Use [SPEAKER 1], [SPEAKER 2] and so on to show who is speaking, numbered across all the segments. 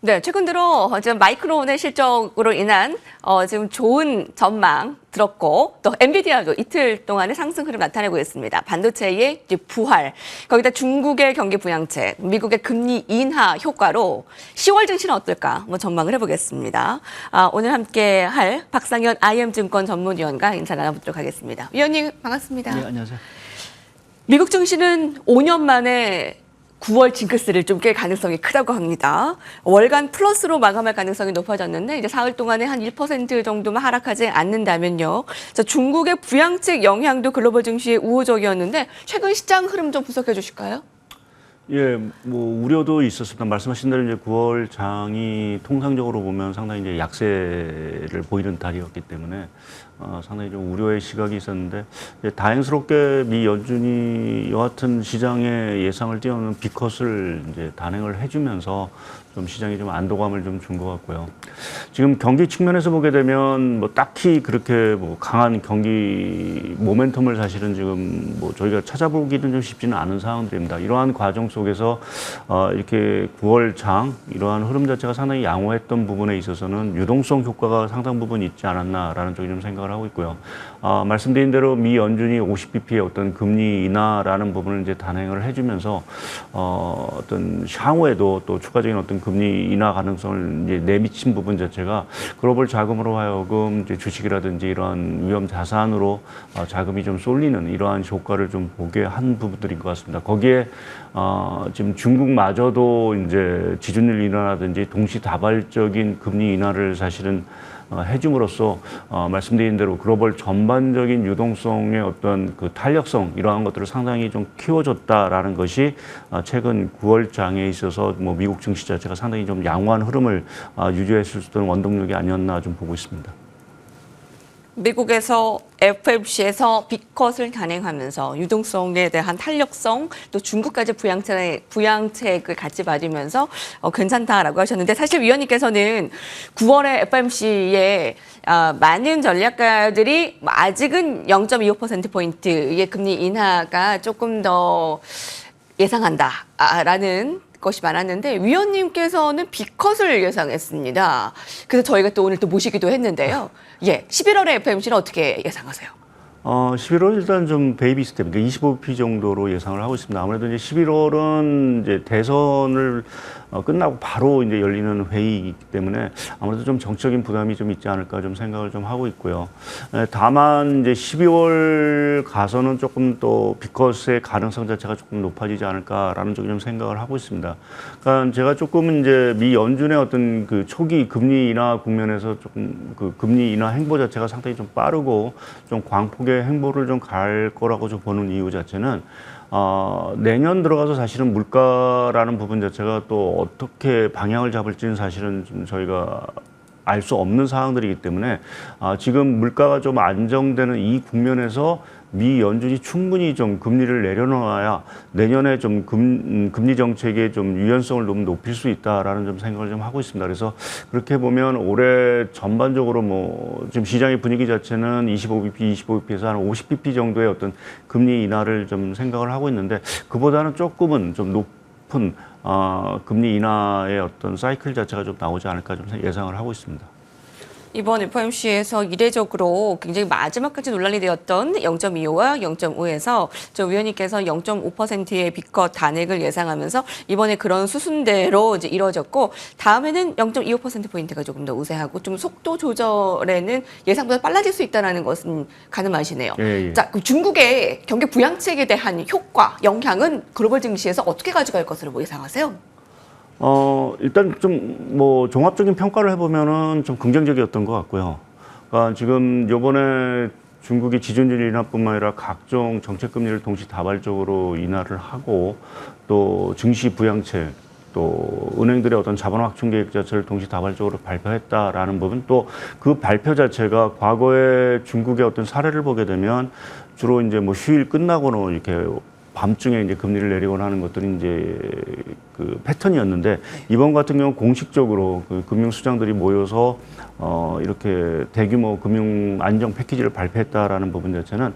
[SPEAKER 1] 네, 최근 들어 지금 마이크론의 실적으로 인한 지금 좋은 전망 들었고 또 엔비디아도 이틀 동안의 상승 흐름 나타내고 있습니다. 반도체의 이제 부활, 거기다 중국의 경기 부양책, 미국의 금리 인하 효과로 10월 증시는 어떨까 한번 전망을 해보겠습니다. 오늘 함께할 박상현 IM증권 전문위원과 인사 나눠보도록 하겠습니다. 위원님 반갑습니다.
[SPEAKER 2] 네, 안녕하세요.
[SPEAKER 1] 미국 증시는 5년 만에 9월 징크스를 좀 깰 가능성이 크다고 합니다. 월간 플러스로 마감할 가능성이 높아졌는데 이제 사흘 동안에 한 1% 정도만 하락하지 않는다면요. 자, 중국의 부양책 영향도 글로벌 증시에 우호적이었는데 최근 시장 흐름 좀 분석해 주실까요?
[SPEAKER 2] 예, 뭐 우려도 있었습니다. 말씀하신 대로 이제 9월 장이 통상적으로 보면 상당히 이제 약세를 보이는 달이었기 때문에 상당히 좀 우려의 시각이 있었는데 다행스럽게 미 연준이 여하튼 시장의 예상을 뛰어넘는 B컷을 이제 단행을 해주면서 좀 시장이 좀 안도감을 좀 준 것 같고요. 지금 경기 측면에서 보게 되면 뭐 딱히 그렇게 뭐 강한 경기 모멘텀을 사실은 지금 뭐 저희가 찾아보기는 좀 쉽지는 않은 상황들입니다. 이러한 과정 속에서 이렇게 9월 장 이러한 흐름 자체가 상당히 양호했던 부분에 있어서는 유동성 효과가 상당 부분 있지 않았나라는 쪽이 좀 생각을 하고 있고요. 말씀드린 대로 미 연준이 50bp의 어떤 금리 인하라는 부분을 이제 단행을 해주면서 어떤 향후에도 또 추가적인 어떤 금리 인하 가능성을 이제 내미친 부분 자체가 글로벌 자금으로 하여금 이제 주식이라든지 이러한 위험 자산으로 자금이 좀 쏠리는 이러한 효과를 좀 보게 한 부분들인 것 같습니다. 거기에 지금 중국마저도 이제 지준율 인하라든지 동시다발적인 금리 인하를 사실은 해줌으로써 말씀드린 대로 글로벌 전반적인 유동성의 어떤 그 탄력성 이러한 것들을 상당히 좀 키워줬다라는 것이 최근 9월 장에 있어서 뭐 미국 증시 자체가 상당히 좀 양호한 흐름을 유지했을 수 있는 원동력이 아니었나 좀 보고 있습니다.
[SPEAKER 1] 미국에서 FOMC에서 B컷을 단행하면서 유동성에 대한 탄력성 또 중국까지 부양책을 같이 받으면서 괜찮다라고 하셨는데 사실 위원님께서는 9월에 FOMC에 많은 전략가들이 아직은 0.25%포인트의 금리 인하가 조금 더 예상한다라는 것이 많았는데 위원님께서는 B컷을 예상했습니다. 그래서 저희가 또 오늘 또 모시기도 했는데요. 예, 11월에 FOMC는 어떻게 예상하세요?
[SPEAKER 2] 11월 일단 좀 베이비 스텝, 25p 정도로 예상을 하고 있습니다. 아무래도 이제 11월은 이제 대선을 끝나고 바로 이제 열리는 회의이기 때문에 아무래도 좀 정치적인 부담이 좀 있지 않을까 좀 생각을 좀 하고 있고요. 다만 이제 12월 가서는 조금 또 B컷의 가능성 자체가 조금 높아지지 않을까라는 쪽이 좀 생각을 하고 있습니다. 그러니까 제가 조금 이제 미 연준의 어떤 그 초기 금리 인하 국면에서 조금 그 금리 인하 행보 자체가 상당히 좀 빠르고 좀 광폭의 행보를 좀 갈 거라고 좀 보는 이유 자체는 내년 들어가서 사실은 물가라는 부분 자체가 또 어떻게 방향을 잡을지는 사실은 좀 저희가 알 수 없는 상황들이기 때문에 지금 물가가 좀 안정되는 이 국면에서 미 연준이 충분히 좀 금리를 내려놓아야 내년에 좀 금리 정책의 좀 유연성을 좀 높일 수 있다라는 좀 생각을 좀 하고 있습니다. 그래서 그렇게 보면 올해 전반적으로 뭐 지금 시장의 분위기 자체는 25bp에서 한 50bp 정도의 어떤 금리 인하를 좀 생각을 하고 있는데 그보다는 조금은 좀 높은 금리 인하의 어떤 사이클 자체가 좀 나오지 않을까 좀 예상을 하고 있습니다.
[SPEAKER 1] 이번 FOMC에서 이례적으로 굉장히 마지막까지 논란이 되었던 0.25와 0.5에서 저 위원님께서 0.5%의 B컷 단행을 예상하면서 이번에 그런 수순대로 이제 이루어졌고 다음에는 0.25%포인트가 조금 더 우세하고 좀 속도 조절에는 예상보다 빨라질 수 있다는 것은 가늠하시네요.
[SPEAKER 2] 예.
[SPEAKER 1] 자, 그럼 중국의 경기 부양책에 대한 효과, 영향은 글로벌 증시에서 어떻게 가져갈 것으로 예상하세요?
[SPEAKER 2] 일단 좀 뭐 종합적인 평가를 해보면은 좀 긍정적이었던 것 같고요. 그러니까 지금 요번에 중국이 지준율 인하뿐만 아니라 각종 정책 금리를 동시다발적으로 인하를 하고 또 증시 부양책 또 은행들의 어떤 자본 확충 계획 자체를 동시다발적으로 발표했다라는 부분 또 그 발표 자체가 과거에 중국의 어떤 사례를 보게 되면 주로 이제 뭐 휴일 끝나고는 이렇게 밤중에 이제 금리를 내리거나 하는 것들이 이제 그 패턴이었는데 이번 같은 경우 공식적으로 그 금융수장들이 모여서 이렇게 대규모 금융 안정 패키지를 발표했다라는 부분 자체는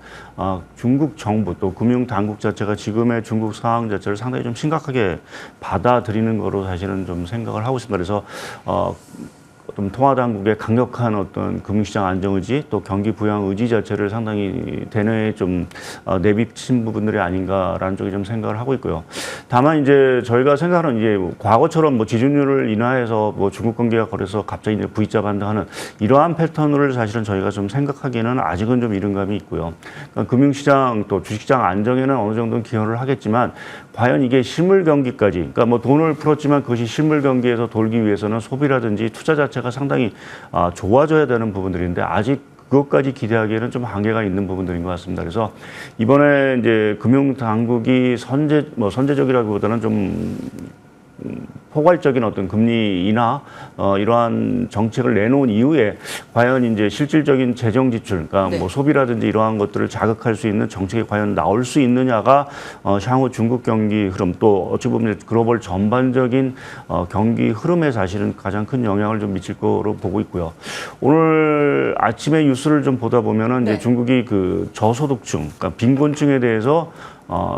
[SPEAKER 2] 중국 정부 또 금융 당국 자체가 지금의 중국 상황 자체를 상당히 좀 심각하게 받아들이는 거로 사실은 좀 생각을 하고 있습니다. 그래서 어떤 통화당국의 강력한 어떤 금융시장 안정 의지 또 경기 부양 의지 자체를 상당히 대내에 좀 내비친 부분들이 아닌가라는 쪽에 좀 생각을 하고 있고요. 다만 이제 저희가 생각하는 이제 과거처럼 뭐 지준율을 인하해서 뭐 중국 경기가 거래서 갑자기 이제 V자 반등하는 이러한 패턴을 사실은 저희가 좀 생각하기에는 아직은 좀 이른 감이 있고요. 그러니까 금융시장 또 주식시장 안정에는 어느 정도는 기여를 하겠지만 과연 이게 실물 경기까지, 그러니까 뭐 돈을 풀었지만 그것이 실물 경기에서 돌기 위해서는 소비라든지 투자 자체가 상당히 좋아져야 되는 부분들인데 아직 그것까지 기대하기에는 좀 한계가 있는 부분들인 것 같습니다. 그래서 이번에 이제 금융 당국이 선제적이라기보다는 좀 포괄적인 어떤 금리 인하 이러한 정책을 내놓은 이후에 과연 이제 실질적인 재정 지출, 그러니까 뭐 소비라든지 이러한 것들을 자극할 수 있는 정책이 과연 나올 수 있느냐가 향후 중국 경기 흐름 또 어찌 보면 글로벌 전반적인 경기 흐름에 사실은 가장 큰 영향을 좀 미칠 거로 보고 있고요. 오늘 아침에 뉴스를 좀 보다 보면은 이제 중국이 그 저소득층, 그러니까 빈곤층에 대해서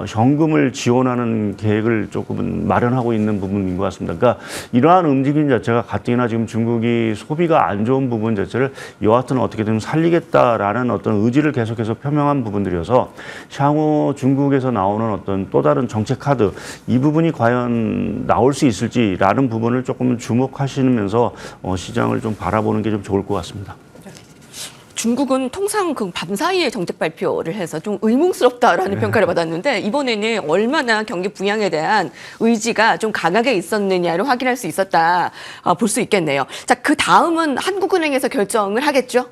[SPEAKER 2] 현금을 지원하는 계획을 조금은 마련하고 있는 부분인 것 같습니다. 그러니까 이러한 움직임 자체가 가뜩이나 지금 중국이 소비가 안 좋은 부분 자체를 여하튼 어떻게든 살리겠다라는 어떤 의지를 계속해서 표명한 부분들이어서 향후 중국에서 나오는 어떤 또 다른 정책 카드 이 부분이 과연 나올 수 있을지라는 부분을 조금 주목하시면서 시장을 좀 바라보는 게 좀 좋을 것 같습니다.
[SPEAKER 1] 중국은 통상 그 밤사이에 정책 발표를 해서 좀 의문스럽다라는 평가를 받았는데 이번에는 얼마나 경기 부양에 대한 의지가 좀 강하게 있었느냐를 확인할 수 있었다 볼 수 있겠네요. 자, 그 다음은 한국은행에서 결정을 하겠죠?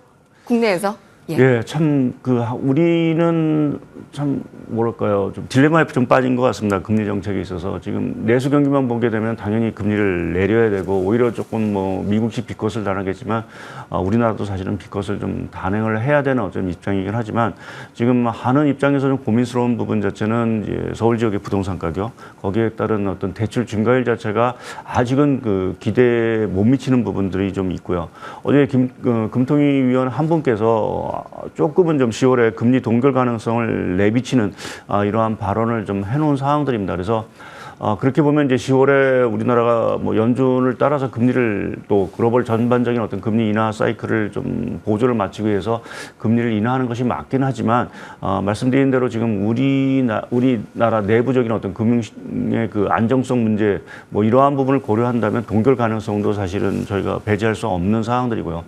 [SPEAKER 1] 국내에서?
[SPEAKER 2] 예, 참, 우리는 참, 뭐랄까요. 좀 딜레마에 좀 빠진 것 같습니다. 금리 정책에 있어서. 지금 내수 경기만 보게 되면 당연히 금리를 내려야 되고, 오히려 조금 뭐, 미국식 비컷을 단하겠지만, 우리나라도 사실은 비컷을 좀 단행을 해야 되는 어떤 입장이긴 하지만, 지금 하는 입장에서 좀 고민스러운 부분 자체는 이제 서울 지역의 부동산 가격, 거기에 따른 어떤 대출 증가율 자체가 아직은 그 기대에 못 미치는 부분들이 좀 있고요. 어제 금통위 위원 한 분께서 조금은 좀 10월에 금리 동결 가능성을 내비치는 이러한 발언을 좀 해놓은 상황들입니다. 그래서 그렇게 보면 이제 10월에 우리나라가 뭐 연준을 따라서 금리를 또 글로벌 전반적인 어떤 금리 인하 사이클을 좀 보조를 맞추기 위해서 금리를 인하하는 것이 맞긴 하지만 말씀드린 대로 지금 우리나라 내부적인 어떤 금융의 그 안정성 문제 뭐 이러한 부분을 고려한다면 동결 가능성도 사실은 저희가 배제할 수 없는 상황들이고요.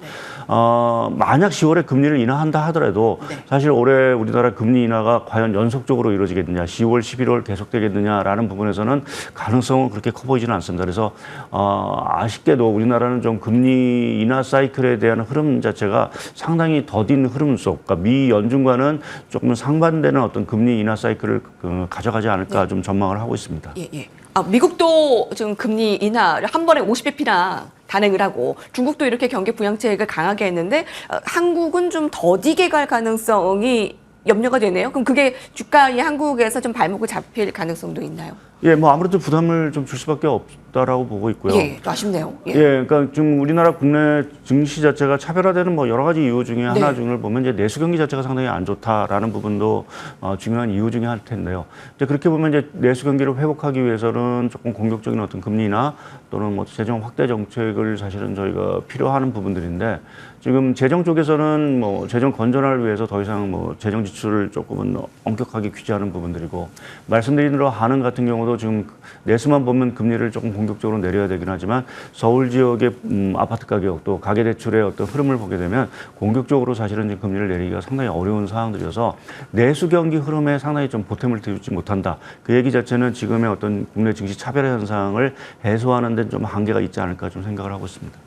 [SPEAKER 2] 만약 10월에 금리를 인하한다 하더라도 사실 올해 우리나라 금리 인하가 과연 연속적으로 이루어지겠느냐, 10월, 11월 계속되겠느냐라는 부분에서는 가능성은 그렇게 커 보이지는 않습니다. 그래서 아쉽게도 우리나라는 좀 금리 인하 사이클에 대한 흐름 자체가 상당히 더딘 흐름 속, 그러니까 미 연준과는 조금 상반되는 어떤 금리 인하 사이클을 가져가지 않을까 좀 전망을 하고 있습니다.
[SPEAKER 1] 예. 미국도 지금 금리 인하를 한 번에 50bp나 단행을 하고 중국도 이렇게 경기 부양책을 강하게 했는데 한국은 좀 더디게 갈 가능성이 염려가 되네요. 그럼 그게 주가에 한국에서 좀 발목을 잡힐 가능성도 있나요?
[SPEAKER 2] 예, 뭐 아무래도 부담을 좀 줄 수밖에 없다라고 보고 있고요.
[SPEAKER 1] 예, 또 아쉽네요.
[SPEAKER 2] 예, 그러니까 지금 우리나라 국내 증시 자체가 차별화되는 뭐 여러 가지 이유 중에 하나 중을 보면 이제 내수 경기 자체가 상당히 안 좋다라는 부분도 중요한 이유 중에 할 텐데요. 이제 그렇게 보면 이제 내수 경기를 회복하기 위해서는 조금 공격적인 어떤 금리나 또는 뭐 재정 확대 정책을 사실은 저희가 필요하는 부분들인데 지금 재정 쪽에서는 뭐 재정 건전화를 위해서 더 이상 뭐 재정 지출을 조금은 엄격하게 규제하는 부분들이고 말씀드린 대로 한은 같은 경우도 지금 내수만 보면 금리를 조금 공격적으로 내려야 되긴 하지만 서울 지역의 아파트 가격 또 가계 대출의 어떤 흐름을 보게 되면 공격적으로 사실은 지금 금리를 내리기가 상당히 어려운 상황들이어서 내수 경기 흐름에 상당히 좀 보탬을 드리지 못한다. 그 얘기 자체는 지금의 어떤 국내 증시 차별화 현상을 해소하는 데 좀 한계가 있지 않을까 좀 생각을 하고 있습니다.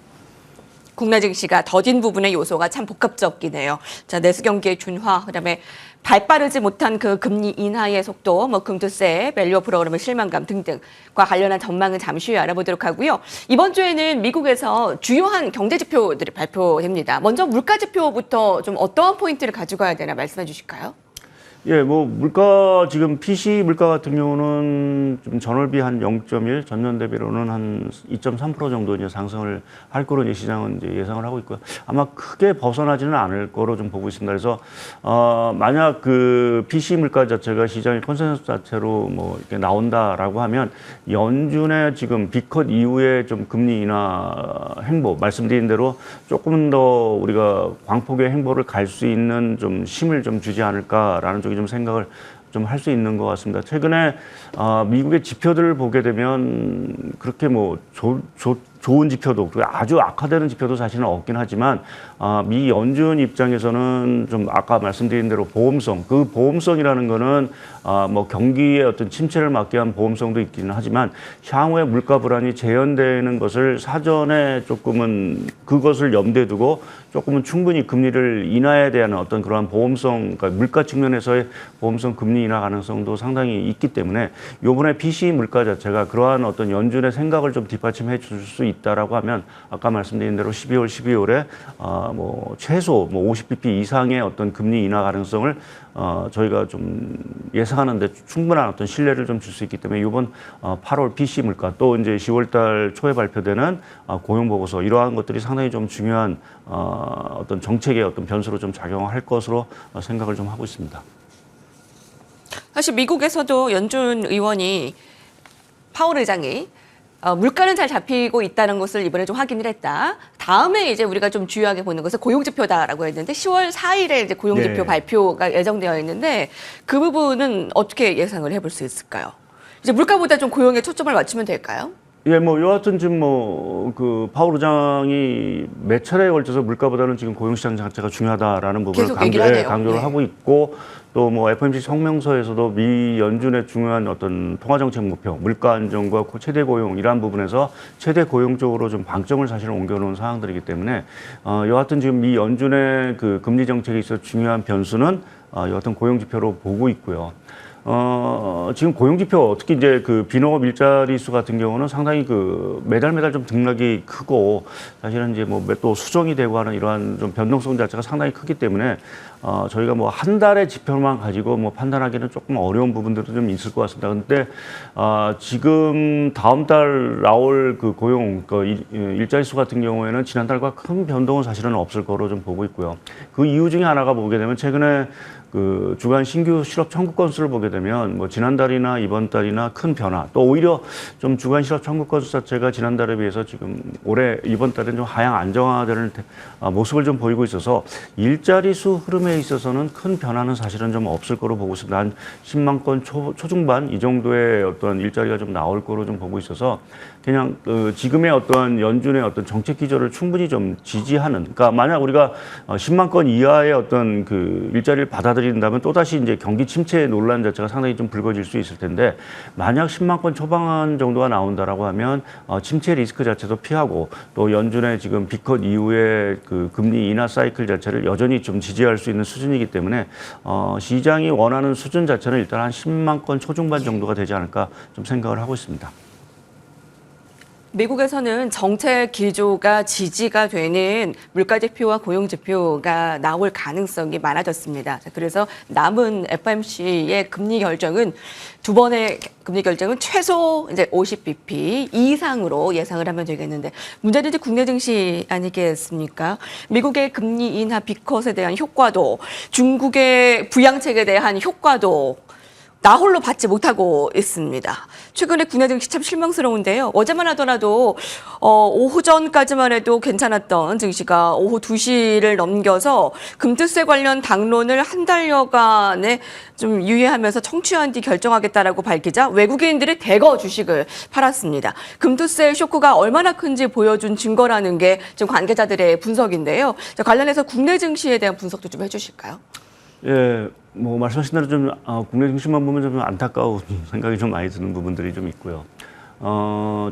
[SPEAKER 1] 국내 증시가 더딘 부분의 요소가 참 복합적이긴 해요. 자, 내수 경기의 준화, 그다음에 발빠르지 못한 그 금리 인하의 속도, 뭐 금투세, 밸류어 프로그램의 실망감 등등과 관련한 전망은 잠시 후에 알아보도록 하고요. 이번 주에는 미국에서 주요한 경제 지표들이 발표됩니다. 먼저 물가 지표부터 좀 어떠한 포인트를 가지고 가야 되나 말씀해 주실까요?
[SPEAKER 2] 예, 뭐 물가 지금 PC 물가 같은 경우는 좀 전월비 한 0.1, 전년 대비로는 한 2.3% 정도 이제 상승을 할 거로 이제 시장은 이제 예상을 하고 있고요. 아마 크게 벗어나지는 않을 거로 좀 보고 있습니다. 그래서 만약 그 PC 물가 자체가 시장의 컨센서스 자체로 뭐 이렇게 나온다라고 하면 연준의 지금 B컷 이후에 좀 금리 인하 행보 말씀드린 대로 조금 더 우리가 광폭의 행보를 갈 수 있는 좀 힘을 좀 주지 않을까라는 쪽이 좀 생각을 좀 할 수 있는 것 같습니다. 최근에 미국의 지표들을 보게 되면 그렇게 뭐 좋은 지표도 그리고 아주 악화되는 지표도 사실은 없긴 하지만 미 연준 입장에서는 좀 아까 말씀드린 대로 보험성 그 보험성이라는 거는 뭐 경기의 어떤 침체를 막기 위한 보험성도 있기는 하지만 향후에 물가 불안이 재현되는 것을 사전에 조금은 그것을 염두에 두고 조금은 충분히 금리를 인하에 대한 어떤 그러한 보험성 그러니까 물가 측면에서의 보험성 금리 인하 가능성도 상당히 있기 때문에 이번에 PC 물가 자체가 그러한 어떤 연준의 생각을 좀 뒷받침해 줄 수 있다라고 하면 아까 말씀드린 대로 12월에 뭐 최소 뭐 50bp 이상의 어떤 금리 인하 가능성을 저희가 좀 예상하는데 충분한 어떤 신뢰를 좀 줄 수 있기 때문에 이번 8월 PC 물가 또 이제 10월달 초에 발표되는 고용 보고서 이러한 것들이 상당히 좀 중요한 어떤 정책의 어떤 변수로 좀 작용할 것으로 생각을 좀 하고 있습니다.
[SPEAKER 1] 사실 미국에서도 연준 의원이 파월 의장이 물가는 잘 잡히고 있다는 것을 이번에 좀 확인을 했다. 다음에 이제 우리가 좀 주요하게 보는 것은 고용지표다라고 했는데 10월 4일에 이제 고용지표
[SPEAKER 2] 네.
[SPEAKER 1] 발표가 예정되어 있는데 그 부분은 어떻게 예상을 해볼 수 있을까요? 이제 물가보다 좀 고용에 초점을 맞추면 될까요?
[SPEAKER 2] 예, 뭐 여하튼 지금 뭐 그 파월 의장이 몇 차례에 걸쳐서 물가보다는 지금 고용시장 자체가 중요하다라는 부분을
[SPEAKER 1] 계속 얘기를 하네요.
[SPEAKER 2] 강조를
[SPEAKER 1] 네.
[SPEAKER 2] 하고 있고 또 뭐 FOMC 성명서에서도 미 연준의 중요한 어떤 통화정책 목표, 물가 안정과 최대 고용 이러한 부분에서 최대 고용 쪽으로 좀 방점을 사실 옮겨놓은 상황들이기 때문에 여하튼 지금 미 연준의 그 금리 정책에 있어서 중요한 변수는 여하튼 고용 지표로 보고 있고요. 지금 고용지표 특히 이제 그 비농업 일자리 수 같은 경우는 상당히 그 매달 좀 등락이 크고 사실은 이제 뭐 또 수정이 되고 하는 이러한 좀 변동성 자체가 상당히 크기 때문에 저희가 뭐 한 달의 지표만 가지고 뭐 판단하기는 조금 어려운 부분들도 좀 있을 것 같습니다. 근데 지금 다음 달 나올 그 고용 일자리 수 같은 경우에는 지난달과 큰 변동은 사실은 없을 거로 좀 보고 있고요. 그 이유 중에 하나가 보게 되면 최근에 그 주간 신규 실업 청구 건수를 보게 되면 뭐 지난달이나 이번 달이나 큰 변화 또 오히려 좀 주간 실업 청구 건수 자체가 지난달에 비해서 지금 올해 이번 달은 좀 하향 안정화되는 모습을 좀 보이고 있어서 일자리 수 흐름에 있어서는 큰 변화는 사실은 좀 없을 거로 보고 있습니다. 한 10만 건 초중반 이 정도의 어떤 일자리가 좀 나올 거로 좀 보고 있어서 그냥 지금의 어떤 연준의 어떤 정책 기조를 충분히 좀 지지하는 그러니까 만약 우리가 10만 건 이하의 어떤 그 일자리를 받아들인다면 또다시 이제 경기 침체 논란 자체가 상당히 좀 불거질 수 있을 텐데 만약 10만 건 초반 정도가 나온다라고 하면 침체 리스크 자체도 피하고 또 연준의 지금 B컷 이후에 그 금리 인하 사이클 자체를 여전히 좀 지지할 수 있는 수준이기 때문에 시장이 원하는 수준 자체는 일단 한 10만 건 초중반 정도가 되지 않을까 좀 생각을 하고 있습니다.
[SPEAKER 1] 미국에서는 정책 기조가 지지가 되는 물가지표와 고용지표가 나올 가능성이 많아졌습니다. 그래서 남은 FOMC의 금리 결정은 두 번의 금리 결정은 최소 이제 50bp 이상으로 예상을 하면 되겠는데 문제는 이제 국내 증시 아니겠습니까? 미국의 금리 인하 B컷에 대한 효과도 중국의 부양책에 대한 효과도 나홀로 받지 못하고 있습니다. 최근에 국내 증시 참 실망스러운데요. 어제만 하더라도 오후 전까지만 해도 괜찮았던 증시가 오후 2시를 넘겨서 금투세 관련 당론을 한 달여간에 좀 유예하면서 청취한 뒤 결정하겠다라고 밝히자 외국인들이 대거 주식을 팔았습니다. 금투세 쇼크가 얼마나 큰지 보여준 증거라는 게 지금 관계자들의 분석인데요. 자, 관련해서 국내 증시에 대한 분석도 좀 해주실까요?
[SPEAKER 2] 예, 뭐 말씀하신 대로 좀 국내 증시만 보면 좀 안타까운 생각이 좀 많이 드는 부분들이 좀 있고요.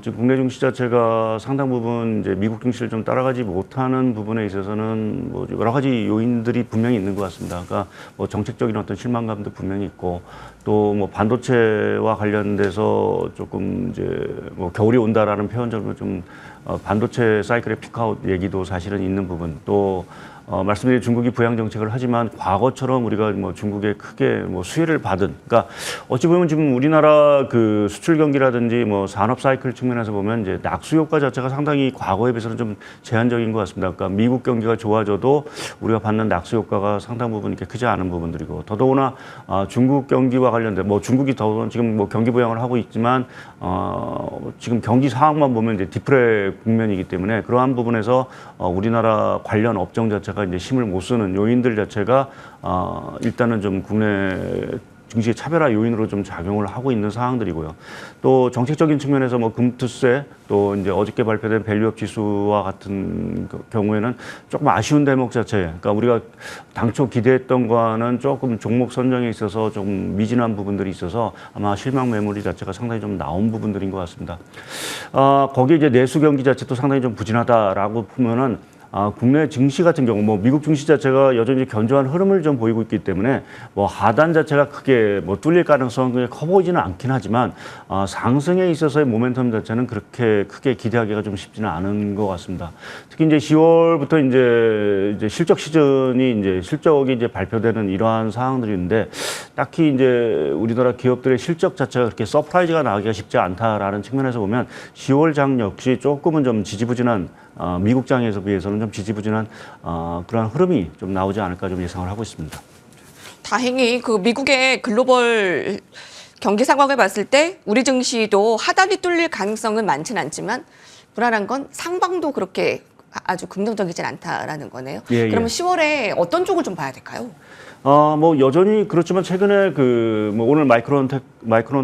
[SPEAKER 2] 지금 국내 증시 자체가 상당 부분 이제 미국 증시를 좀 따라가지 못하는 부분에 있어서는 뭐 여러 가지 요인들이 분명히 있는 것 같습니다. 그러니까 뭐 정책적인 어떤 실망감도 분명히 있고 또 뭐 반도체와 관련돼서 조금 이제 뭐 겨울이 온다라는 표현적으로 좀 반도체 사이클의 피크아웃 얘기도 사실은 있는 부분 또 말씀드린 중국이 부양 정책을 하지만 과거처럼 우리가 뭐 중국에 크게 뭐 수혜를 받은, 그러니까 어찌 보면 지금 우리나라 그 수출 경기라든지 뭐 산업 사이클 측면에서 보면 이제 낙수 효과 자체가 상당히 과거에 비해서는 좀 제한적인 것 같습니다. 그러니까 미국 경기가 좋아져도 우리가 받는 낙수 효과가 상당 부분 이렇게 크지 않은 부분들이고, 더더구나 중국 경기와 관련된 뭐 중국이 더더구나 지금 뭐 경기 부양을 하고 있지만 지금 경기 상황만 보면 이제 디프레 국면이기 때문에 그러한 부분에서 우리나라 관련 업종 자체가 이제 힘을 못 쓰는 요인들 자체가 일단은 좀 국내 증시의 차별화 요인으로 좀 작용을 하고 있는 상황들이고요. 또 정책적인 측면에서 뭐 금투세, 또 이제 어저께 발표된 밸류업 지수와 같은 경우에는 조금 아쉬운 대목 자체, 그러니까 우리가 당초 기대했던 거와는 조금 종목 선정에 있어서 좀 미진한 부분들이 있어서 아마 실망 매물이 자체가 상당히 좀 나온 부분들인 것 같습니다. 거기에 이제 내수 경기 자체도 상당히 좀 부진하다라고 보면은 국내 증시 같은 경우, 뭐 미국 증시 자체가 여전히 견조한 흐름을 좀 보이고 있기 때문에 뭐 하단 자체가 크게 뭐 뚫릴 가능성이 커 보이지는 않긴 하지만 상승에 있어서의 모멘텀 자체는 그렇게 크게 기대하기가 좀 쉽지는 않은 것 같습니다. 특히 이제 10월부터 이제 실적 시즌이 이제 실적이 이제 발표되는 이러한 상황들인데 딱히 이제 우리나라 기업들의 실적 자체가 그렇게 서프라이즈가 나기가 쉽지 않다라는 측면에서 보면 10월 장 역시 조금은 좀 지지부진한 미국 장에서 비해서는 좀 지지부진한 그런 흐름이 좀 나오지 않을까 좀 예상을 하고 있습니다.
[SPEAKER 1] 다행히 그 미국의 글로벌 경기 상황을 봤을 때 우리 증시도 하단이 뚫릴 가능성은 많지는 않지만 불안한 건 상방도 그렇게 아주 긍정적이진 않다라는 거네요.
[SPEAKER 2] 예,
[SPEAKER 1] 그러면
[SPEAKER 2] 예.
[SPEAKER 1] 10월에 어떤 쪽을 좀 봐야 될까요?
[SPEAKER 2] 뭐 여전히 그렇지만 최근에 그 뭐 오늘 마이크론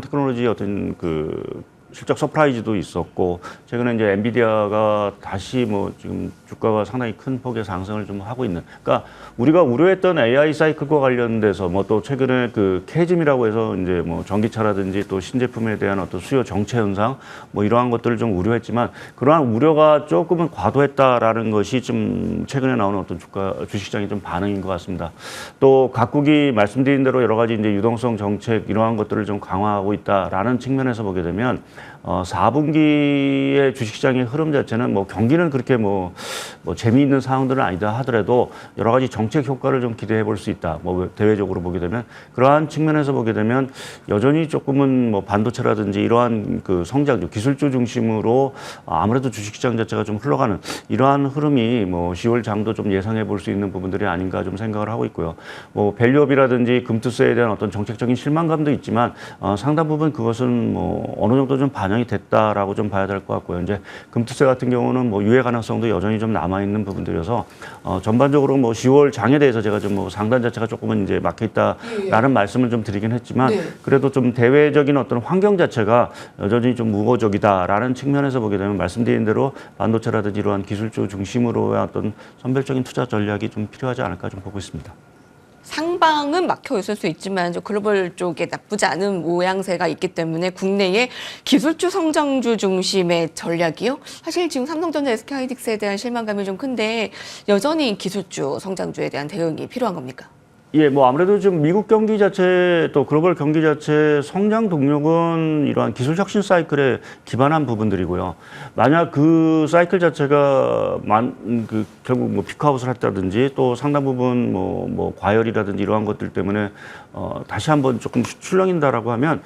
[SPEAKER 2] 테크놀로지 어떤 그 실적 서프라이즈도 있었고, 최근에 이제 엔비디아가 다시 뭐 지금 주가가 상당히 큰 폭의 상승을 좀 하고 있는, 그러니까 우리가 우려했던 AI 사이클과 관련돼서 뭐 또 최근에 그 캐즘이라고 해서 이제 뭐 전기차라든지 또 신제품에 대한 어떤 수요 정체 현상 뭐 이러한 것들을 좀 우려했지만 그러한 우려가 조금은 과도했다라는 것이 좀 최근에 나오는 어떤 주식시장의 좀 반응인 것 같습니다. 또 각국이 말씀드린 대로 여러 가지 이제 유동성 정책 이러한 것들을 좀 강화하고 있다라는 측면에서 보게 되면 4분기의 주식시장의 흐름 자체는 뭐 경기는 그렇게 뭐 재미있는 상황들은 아니다 하더라도 여러 가지 정책 효과를 좀 기대해 볼 수 있다. 뭐 대외적으로 보게 되면 그러한 측면에서 보게 되면 여전히 조금은 뭐 반도체라든지 이러한 그 성장주, 기술주 중심으로 아무래도 주식시장 자체가 좀 흘러가는 이러한 흐름이 뭐 10월 장도 좀 예상해 볼 수 있는 부분들이 아닌가 좀 생각을 하고 있고요. 뭐 밸류업이라든지 금투세에 대한 어떤 정책적인 실망감도 있지만 상당 부분 그것은 뭐 어느 정도 좀 반영이 됐다라고 좀 봐야 될 것 같고요. 이제 금투세 같은 경우는 뭐 유예 가능성도 여전히 좀 남아 있는 부분들이어서 전반적으로 뭐 10월 장에 대해서 제가 좀 뭐 상단 자체가 조금은 이제 막혀 있다라는 말씀을 좀 드리긴 했지만 그래도 좀 대외적인 어떤 환경 자체가 여전히 좀 우호적이다라는 측면에서 보게 되면 말씀드린 대로 반도체라든지 이러한 기술주 중심으로의 어떤 선별적인 투자 전략이 좀 필요하지 않을까 좀 보고 있습니다.
[SPEAKER 1] 상방은 막혀 있을 수 있지만 글로벌 쪽에 나쁘지 않은 모양새가 있기 때문에 국내의 기술주 성장주 중심의 전략이요. 사실 지금 삼성전자, SK하이닉스에 대한 실망감이 좀 큰데 여전히 기술주 성장주에 대한 대응이 필요한 겁니까?
[SPEAKER 2] 예, 뭐 아무래도 지금 미국 경기 자체 또 글로벌 경기 자체 성장 동력은 이러한 기술 혁신 사이클에 기반한 부분들이고요. 만약 그 사이클 자체가 결국 뭐 피크아웃을 했다든지 또 상당 부분 뭐 과열이라든지 이러한 것들 때문에 다시 한번 조금 출렁인다라고 하면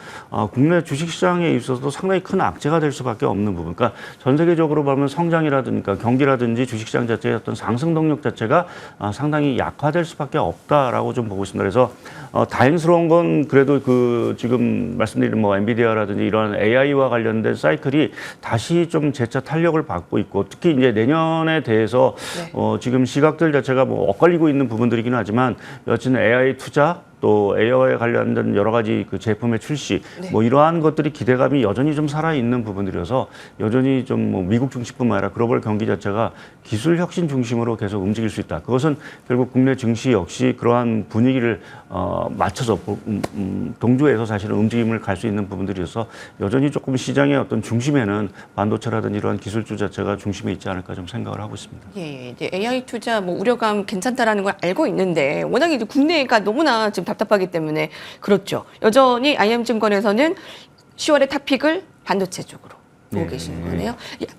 [SPEAKER 2] 국내 주식시장에 있어서도 상당히 큰 악재가 될 수밖에 없는 부분. 그러니까 전 세계적으로 보면 성장이라든지 경기라든지 주식시장 자체의 어떤 상승 동력 자체가 상당히 약화될 수밖에 없다라고 좀 보고 있습니다. 그래서 다행스러운 건 그래도 그 지금 말씀드린 뭐 엔비디아라든지 이런 AI와 관련된 사이클이 다시 좀 재차 탄력을 받고 있고, 특히 이제 내년에 대해서 지금 시각들 자체가 뭐 엇갈리고 있는 부분들이긴 하지만 여튼 AI 투자 또 AI에 관련된 여러 가지 그 제품의 출시 뭐 이러한 것들이 기대감이 여전히 좀 살아 있는 부분들이어서 여전히 좀 뭐 미국 중심뿐만 아니라 글로벌 경기 자체가 기술 혁신 중심으로 계속 움직일 수 있다. 그것은 결국 국내 증시 역시 그러한 분위기를 맞춰서 동조해서 사실은 움직임을 갈 수 있는 부분들이어서 여전히 조금 시장의 어떤 중심에는 반도체라든지 이러한 기술주 자체가 중심에 있지 않을까 좀 생각을 하고 있습니다.
[SPEAKER 1] 예, 이제 AI 투자 뭐 우려감 괜찮다라는 걸 알고 있는데 워낙 이제 국내가 너무나 지금 답답하기 때문에 그렇죠. 여전히 IM증권에서는 10월의 탑픽을 반도체 쪽으로. 보고
[SPEAKER 2] 네.
[SPEAKER 1] 계시는 거네요.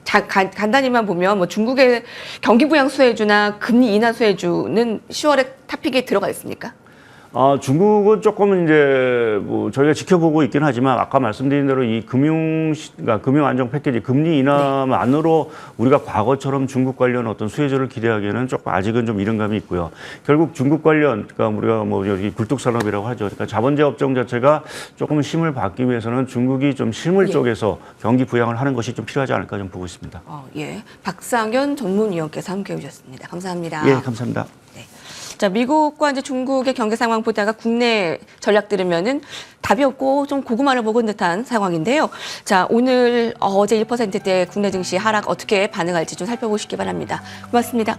[SPEAKER 1] 간단히만 보면 뭐 중국의 경기 부양 수혜주나 금리 인하 수혜주는 10월에 탑픽에 들어가 있습니까?
[SPEAKER 2] 중국은 조금 이제 뭐 저희가 지켜보고 있긴 하지만 아까 말씀드린 대로 이 그러니까 금융 안정 패키지 금리 인하만으로 우리가 과거처럼 중국 관련 어떤 수혜주를 기대하기에는 조금 아직은 좀 이른 감이 있고요. 결국 중국 관련 그러니까 우리가 뭐 여기 굴뚝 산업이라고 하죠. 그러니까 자본재 업종 자체가 조금 힘을 받기 위해서는 중국이 좀 실물 쪽에서 경기 부양을 하는 것이 좀 필요하지 않을까 좀 보고 있습니다.
[SPEAKER 1] 예. 박상현 전문위원께서 함께해 주셨습니다. 감사합니다.
[SPEAKER 2] 예, 감사합니다.
[SPEAKER 1] 네. 자, 미국과 이제 중국의 경제 상황 보다가 국내 전략 들으면은 답이 없고 좀 고구마를 먹은 듯한 상황인데요. 자, 오늘 어제 1%대 국내 증시 하락 어떻게 반응할지 좀 살펴보시기 바랍니다. 고맙습니다.